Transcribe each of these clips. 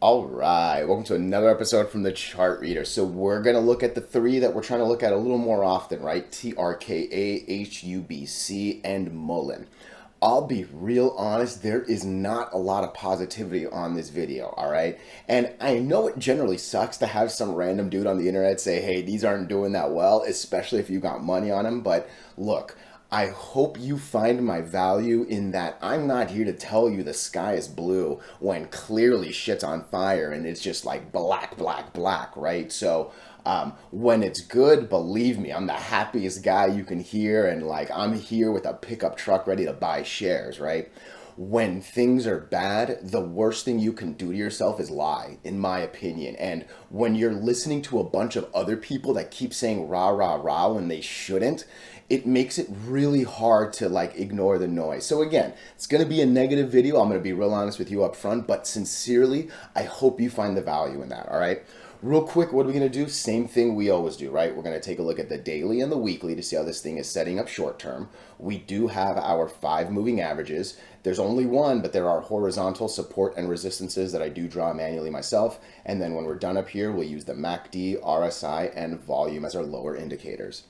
All right, welcome to another episode from the Chart Reader. So we're gonna look at the three that we're trying to look at a little more often, right? TRKA, HUBC, and MULN. I'll be real honest, there is not a lot of positivity on this video, all right? And I know it generally sucks to have some random dude on the internet say, hey, these aren't doing that well, especially if you got money on them. But look, I hope you find my value in that I'm not here to tell you the sky is blue when clearly shit's on fire and it's just like black, black, black, right? So when it's good, believe me, I'm the happiest guy you can hear, and like I'm here with a pickup truck ready to buy shares, right? When things are bad, the worst thing you can do to yourself is lie, in my opinion. And when you're listening to a bunch of other people that keep saying rah, rah, rah when they shouldn't, it makes it really hard to like ignore the noise. So again, it's going to be a negative video. I'm going to be real honest with you up front, but sincerely, I hope you find the value in that, all right? Real quick, what are we going to do? Same thing we always do, right? We're going to take a look at the daily and the weekly to see how this thing is setting up short term. We do have our 5 moving averages. There's only one, but there are horizontal support and resistances that I do draw manually myself. And then when we're done up here, we'll use the MACD, RSI, and volume as our lower indicators.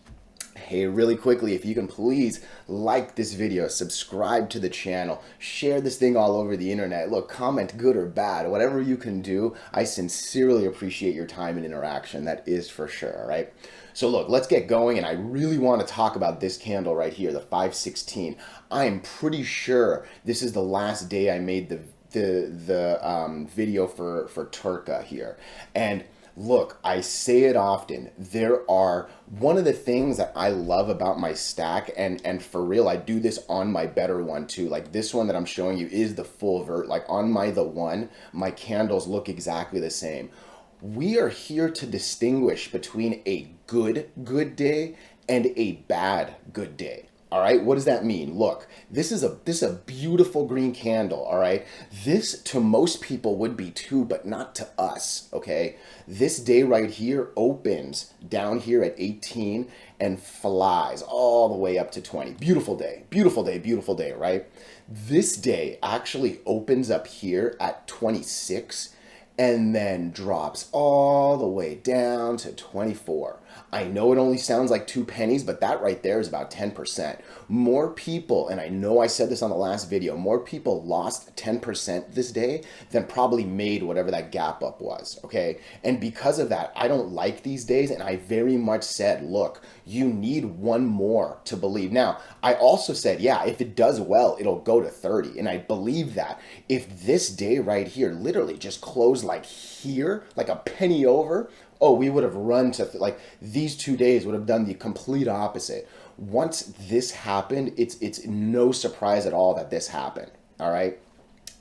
Hey, really quickly, if you can please like this video, subscribe to the channel, share this thing all over the internet. Look, comment good or bad, whatever you can do. I sincerely appreciate your time and interaction. That is for sure, all right? So look, let's get going, and I really want to talk about this candle right here, the 516. I am pretty sure this is the last day I made the video for TRKA here. And look, I say it often. There are one of the things that I love about my stack, and for real, I do this on my better one too. Like this one that I'm showing you is the full vert. Like on the one, my candles look exactly the same. We are here to distinguish between a good day and a bad good day. All right, what does that mean? Look, this is a beautiful green candle, all right? This to most people would be too, but not to us, okay? This day right here opens down here at 18 and flies all the way up to 20. Beautiful day, beautiful day, beautiful day, right? This day actually opens up here at 26 and then drops all the way down to 24. I know it only sounds like 2 pennies, but that right there is about 10%. More people, and I know I said this on the last video, more people lost 10% this day than probably made whatever that gap up was, okay? And because of that, I don't like these days, and I very much said, look, you need one more to believe. Now, I also said, yeah, if it does well, it'll go to 30, and I believe that. If this day right here literally just closed like here, like a penny over, oh, we would have run to like these 2 days would have done the complete opposite. Once this happened, it's no surprise at all that this happened. All right.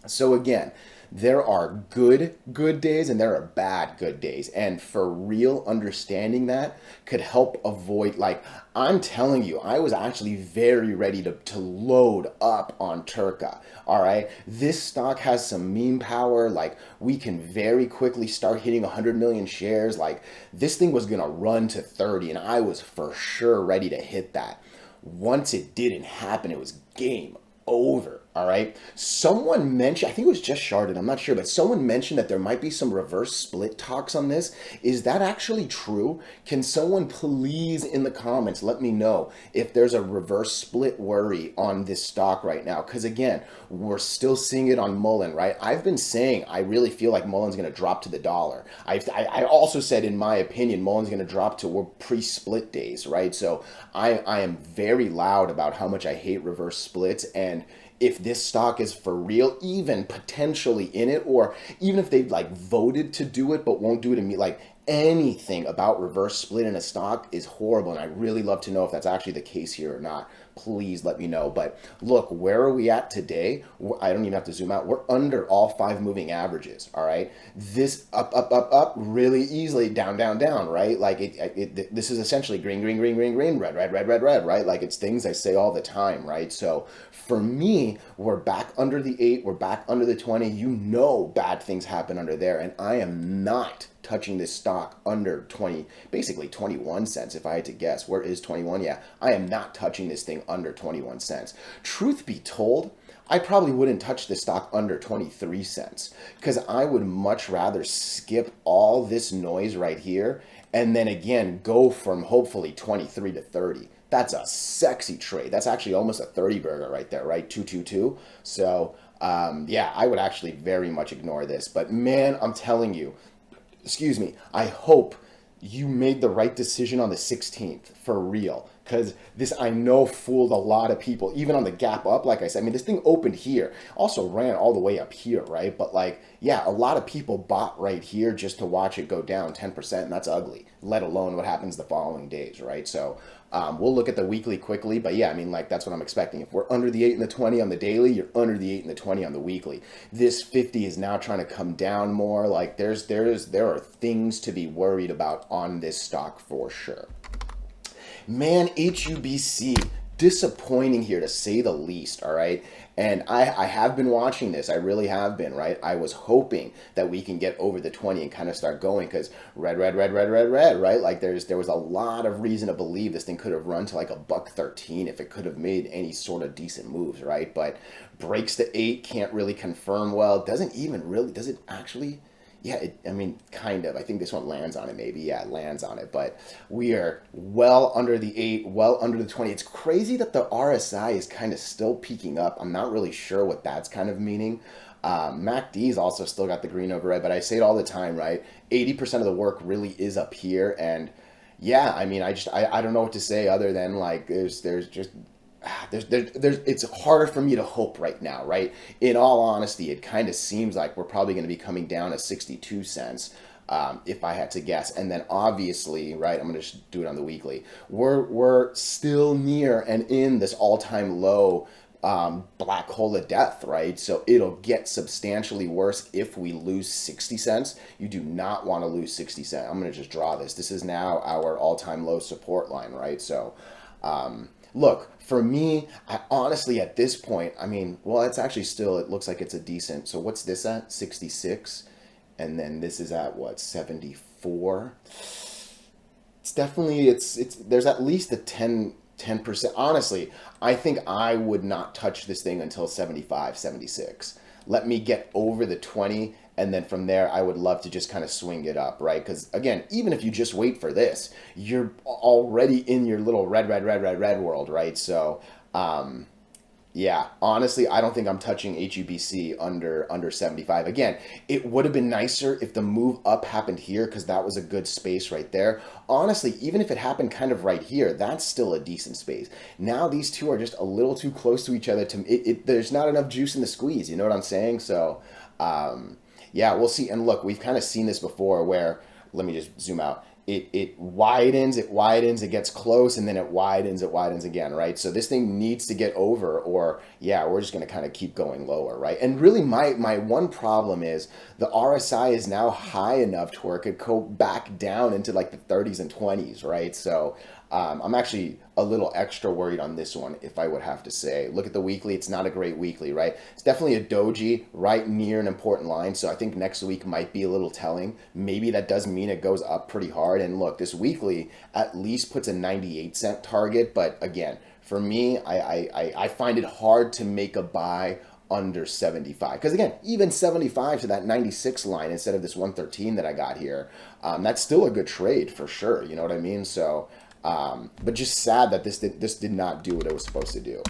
So again, there are good days and there are bad good days, and for real, understanding that could help avoid, like, I'm telling you, I was actually very ready to load up on TRKA. All right, this stock has some meme power. Like, we can very quickly start hitting 100 million shares. Like, this thing was gonna run to 30, and I was for sure ready to hit that. Once it didn't happen, it was game over. All right. Someone mentioned, I think it was just Chardon, I'm not sure, but someone mentioned that there might be some reverse split talks on this. Is that actually true? Can someone please in the comments let me know if there's a reverse split worry on this stock right now? Because again, we're still seeing it on MULN, right? I've been saying I really feel like MULN's going to drop to the dollar. I also said, in my opinion, MULN's going to drop to pre-split days, right? So I am very loud about how much I hate reverse splits, and if this stock is for real, even potentially in it, or even if they've like voted to do it but won't do it immediately, like anything about reverse split in a stock is horrible, and I really love to know if that's actually the case here or not. Please let me know. But look, where are we at today? I don't even have to zoom out. We're under all 5 moving averages, all right? This up, really easily, down, down, down, right? Like this is essentially green, green, green, green, green, red, red, red, red, red, right? Like it's things I say all the time, right? So for me, we're back under the 8, we're back under the 20. You know bad things happen under there, and I am not touching this stock under 20, basically 21 cents if I had to guess. Where is 21? Yeah, I am not touching this thing under 21 cents. Truth be told, I probably wouldn't touch this stock under 23 cents because I would much rather skip all this noise right here and then again go from hopefully 23 to 30. That's a sexy trade. That's actually almost a 30 burger right there, right? 222. So, yeah, I would actually very much ignore this. But man, I'm telling you, excuse me, I hope you made the right decision on the 16th for real. Because this, I know, fooled a lot of people, even on the gap up. Like I said, I mean, this thing opened here, also ran all the way up here, right? But, like, yeah, a lot of people bought right here just to watch it go down 10%, and that's ugly, let alone what happens the following days, right? So, we'll look at the weekly quickly, but yeah, I mean, like, that's what I'm expecting. If we're under the 8 and the 20 on the daily, you're under the 8 and the 20 on the weekly. This 50 is now trying to come down more. Like, there are things to be worried about on this stock for sure. Man, HUBC, disappointing here to say the least, all right? And I have been watching this. I really have been, right? I was hoping that we can get over the 20 and kind of start going because red, right? Like there was a lot of reason to believe this thing could have run to like a buck 13 if it could have made any sort of decent moves, right? But breaks to 8, can't really confirm well. Does it actually? Yeah, I mean, kind of. I think this one lands on it, maybe. Yeah, it lands on it. But we are well under the 8, well under the 20. It's crazy that the RSI is kind of still peaking up. I'm not really sure what that's kind of meaning. MACD's also still got the green over red, but I say it all the time, right? 80% of the work really is up here. And yeah, I mean, I don't know what to say other than like there's just it's harder for me to hope right now, right? In all honesty, it kind of seems like we're probably going to be coming down to 62 cents if I had to guess. And then obviously, right, I'm going to just do it on the weekly. We're still near and in this all-time low black hole of death, right? So it'll get substantially worse if we lose 60 cents. You do not want to lose 60 cents. I'm going to just draw this. This is now our all-time low support line, right? So look, for me, I honestly, at this point, I mean, well, it's actually still, it looks like it's a decent. So what's this at? 66. And then this is at what? 74. It's definitely, there's at least a 10%. Honestly, I think I would not touch this thing until 75, 76. Let me get over the 20, and then from there I would love to just kind of swing it up, right? Because again, even if you just wait for this, you're already in your little red world, right? So yeah, honestly, I don't think I'm touching HUBC under 75. Again, it would have been nicer if the move up happened here because that was a good space right there. Honestly, even if it happened kind of right here, that's still a decent space. Now these two are just a little too close to each other there's not enough juice in the squeeze, you know what I'm saying? So, yeah, we'll see. And look, we've kind of seen this before where, let me just zoom out. It widens, it gets close, and then it widens again, right? So this thing needs to get over, or yeah, we're just going to kind of keep going lower, right? And really my one problem is the RSI is now high enough to where it could go back down into like the 30s and 20s, right? So I'm actually a little extra worried on this one, if I would have to say. Look at the weekly. It's not a great weekly, right? It's definitely a doji right near an important line, so I think next week might be a little telling. Maybe that does mean it goes up pretty hard. And look, this weekly at least puts a 98-cent target, but again, for me, I find it hard to make a buy under 75 because again, even 75 to that 96 line instead of this 113 that I got here, that's still a good trade for sure, you know what I mean? So but just sad that this did not do what it was supposed to do.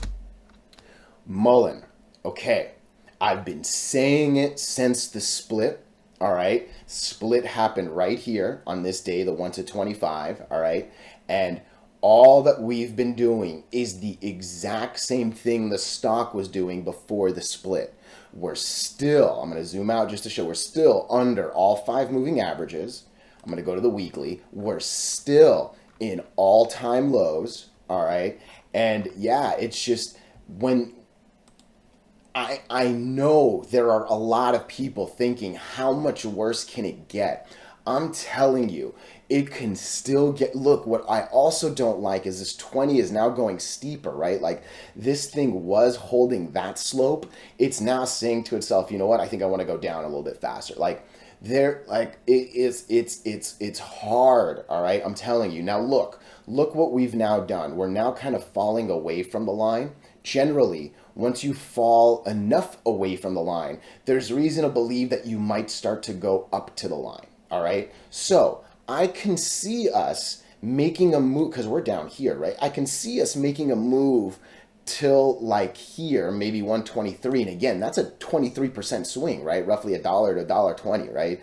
MULN. Okay. I've been saying it since the split. All right. Split happened right here on this day, the 1 to 25. All right. And all that we've been doing is the exact same thing the stock was doing before the split. We're still, I'm going to zoom out just to show, we're still under all 5 moving averages. I'm going to go to the weekly. We're still in all-time lows, all right? And yeah, it's just when I know there are a lot of people thinking, how much worse can it get? I'm telling you, it can still get, look, what I also don't like is this 20 is now going steeper, right? Like this thing was holding that slope. It's now saying to itself, you know what? I think I want to go down a little bit faster. Like it's hard, all right? I'm telling you. Now look what we've now done. We're now kind of falling away from the line. Generally, once you fall enough away from the line, there's reason to believe that you might start to go up to the line. All right. So I can see us making a move because we're down here, right? I can see us making a move till like here, maybe 123. And again, that's a 23% swing, right? Roughly $1 to $1.20, right?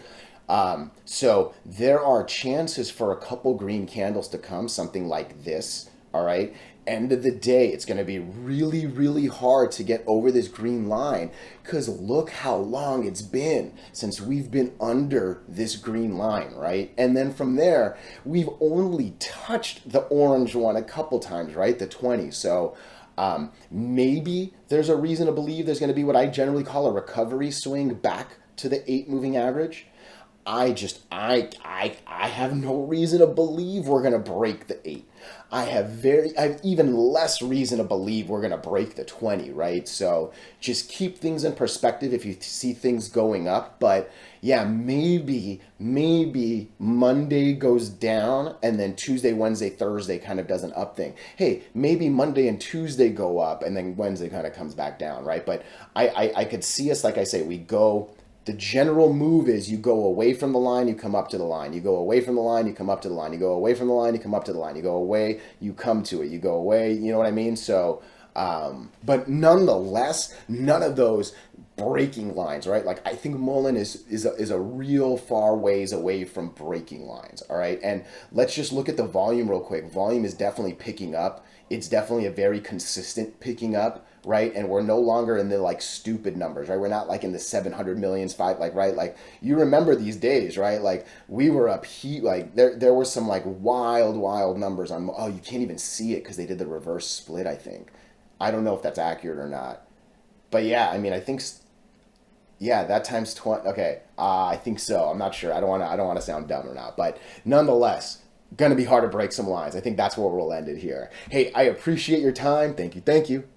So there are chances for a couple green candles to come, something like this. All right. End of the day, it's going to be really, really hard to get over this green line because look how long it's been since we've been under this green line, right? And then from there, we've only touched the orange one a couple times, right? The 20. So maybe there's a reason to believe there's going to be what I generally call a recovery swing back to the 8 moving average. I have no reason to believe we're gonna break the 8. I have even less reason to believe we're gonna break the 20, right? So just keep things in perspective if you see things going up. But yeah, maybe Monday goes down and then Tuesday, Wednesday, Thursday kind of does an up thing. Hey, maybe Monday and Tuesday go up and then Wednesday kind of comes back down, right? But I could see us, like I say, the general move is you go away from the line, you come up to the line. You go away from the line, you come up to the line. You go away from the line, you come up to the line. You go away, you come to it. You go away, you know what I mean? So, but nonetheless, none of those breaking lines, right? Like I think MULN is a real far ways away from breaking lines, all right? And let's just look at the volume real quick. Volume is definitely picking up. It's definitely a very consistent picking up, right? And we're no longer in the like stupid numbers, right? We're not like in the 700 millions, right? Like you remember these days, right? Like we were up here, like there were some like wild numbers on, oh, you can't even see it because they did the reverse split, I think. I don't know if that's accurate or not. But yeah, I mean, I think, yeah, that times 20. Okay, I think so. I'm not sure. I don't want to sound dumb or not, but nonetheless, gonna be hard to break some lines. I think that's where we'll end it here. Hey, I appreciate your time. Thank you.